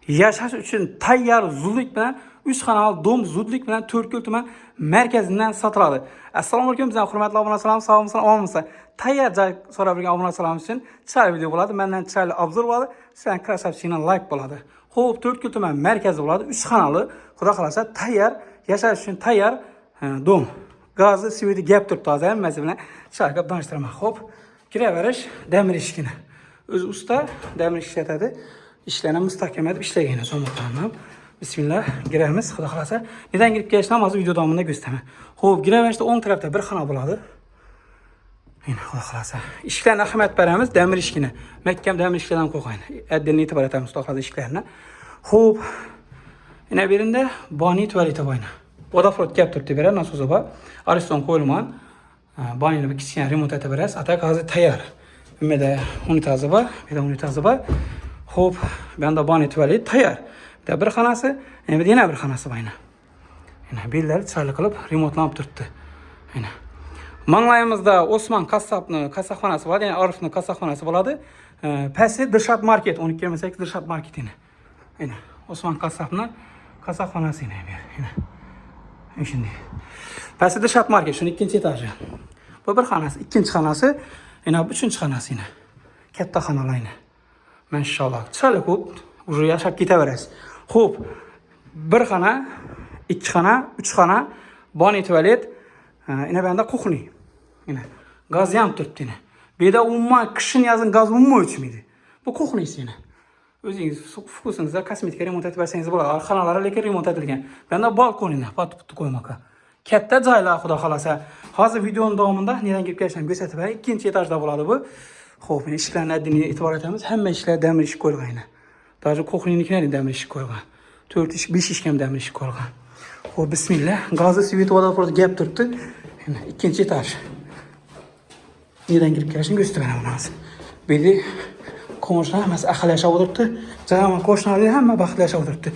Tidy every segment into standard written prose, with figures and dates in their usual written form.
Yaşaş üçün tayyor zudlik bilan 3 xonali dom zudlik bilan To'rtko'l tuman markazidan sotiladi. Assalomu alaykum, bizning hurmatli obunachilarimiz, sog'misiz, omonmisizlar? Tayyor joy so'rab yurgan obunachilarimiz uchun chiroyli video bo'ladi. Mendan chiroyli obzor bo'ladi. Sizlarning krasavchikdan like bo'ladi. Xo'p, To'rtko'l tuman markazi bo'ladi. 3 xonali, xudo xolasa tayyor, yashash uchun tayyor dom. Gazi, sveti gap turibdi hozir hammasi bilan chiroyli gap donishtiraman. Xo'p, kiraverish damir eshigini. O'zi usta damir ishlatadi. İşlerini müstahkem edip işleyene so'moqlarni. Bismillah giramiz. Xudo xolasa. Neden girib kelishni hozir video davomida ko'rsataman. Xo'p, giraverishda o'ng tarafda bir xona bo'ladi. Mana xudo xolasa. Ishlarga ahamiyat beramiz, damir eshigini. Mahkam damir eshiklardan qo'ygan. Adden e'tibor etamiz ustoqlar ishlarini. Xo'p. Yana birinde bani tuvaleti bo'yna. Vodafrod gap turibdi bera, nasozi bor. Ariston qo'yilgan. Banini bir kichkina remont etib berasiz. Atak hozir tayyor. Unda unitazi bor, bu yerda unitazi bor. Xo'p, bunda bani tuvalet tayyor. Bir bir xonasi, yana bir xonasi bor. Mana bellar chiroyli qilib remontlanib turibdi. Mana. Manglayimizda Osman qassaxonasi bor, ya'ni Arifning qassaxonasi bo'ladi. Pasti Dilshod Market 1228 Dilshod Marketini. Mana Osman qassabning qassaxonasi mana bu yer. Mana shunday. Pasti Dilshod Market, shuni ikkinchi etaji. Bu bir xonasi, ikkinchi xonasi, yana bu uchinchi xonasi yana. Katta xonalarni. Maşallah. Chiroyli ko'p, uje yashab ketaverasiz. Xo'p, bir xona, ikki xona, uch xona, bani tuvalet, ina bunda kuxni. Ina gaz ham turibdi ina. Bu yerda umuman qishin yozin gaz umuman o'chmaydi. Bu kuxnisi ina. O'zingiz fokusingizda kosmetika remont etib bersangiz bo'ladi. Xonalari lekin remont etilgan. Bunda balkonini patib qo'ymoqqa. Katta joylar xudo xolasa. Hozir videoning davomida neden kelib kelishini ko'rsatib beraman. Ikkinchi etajda bo'ladi bu. Xo'p, ishlarni adini e'tibor etamiz. Hamma ishlar damir eshik qo'yilgan. Даже kuxniniklar damir eshik qo'yilgan. 4 ish, 5 ish ham damir eshik qo'yilgan. Xo'p, bismillah. Gazi, sveti, vodoprovod gap turibdi. Mana ikkinchi etaj. Neden kirib kelishini ko'rsatib beraman hozir. Bu yerda qo'shnilar hammasi ahillashib o'tiribdi. Jami qo'shnilar hamma baxtlashib o'tiribdi.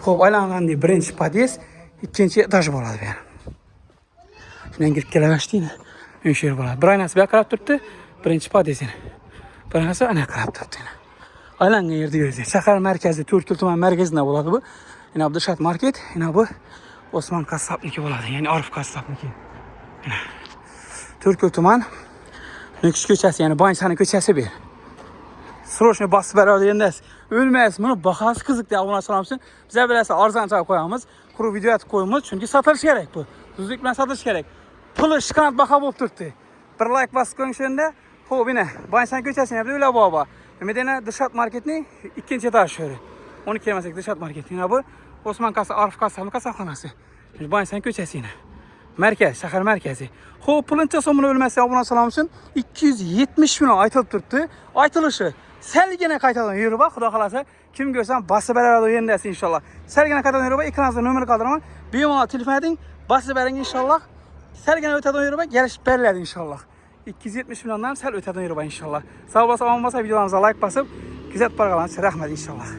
Xo'p, aylanganday birinchi pod'ezd, ikkinchi etaj bo'ladi bu yer. Shundan kirib kelaverishdingmi? O'sha yer bo'ladi. Bir oynasi bu yoqqa qarab turibdi. Birinchi pod'ezd. Birinchisi ana qarab turibdi. Aylangan yerda yurdi. Shahar markazi, To'rtko'l tuman markazida bo'ladi bu. Yana bu Dilshod Market, yana bu Osman qassabniki bo'ladi. Ya'ni Arif qassabniki. To'rtko'l tuman Nukus ko'chasi, ya'ni Bansani ko'chasi bu. Srochni bosib beradi endi. O'lmaysiz, buni bahasi qiziqdi obunachilarimiz uchun. Biz bilasiz, arzoncha qo'yamiz, quruq video etib qo'yamiz, chunki sotilish kerak bu. Zudlik bilan sotilish kerak. Puli shikant baho bo'lib turibdi. Bir like bosib qo'ying shunda. Xo'p, mana Bansani ko'chasini ham o'ylab bor. Medina Dilshod Marketning ikkinchi etaji shuri. 12 emas, Dilshod Market. Mana bu Osman Arif qassaxonasi. Bansani ko'chasi yana. Markaz, shahar markazi. Xo'p, pulincha so'mini o'lmasa obunachilarimiz uchun 270 million aytilib turibdi. Aytilishi salgina qaytadan yurib bor, xudo xolasa. Kim ko'rsam bosib beradi endi inshaalloh. Salgina qaytadan yurib bor, ekraningizda nomer qoldiraman. Bemalol telefon eding, bosib bering inshaalloh. Salgina o'tadan yurib bor, kelishib beriladi inshaalloh. 270 milyondan sal o'tadan yurib inshaalloh. Sağ olasın, omon bo'lsa videolarimizni like bosib, kuzatib borganlarga rahmat inshaalloh.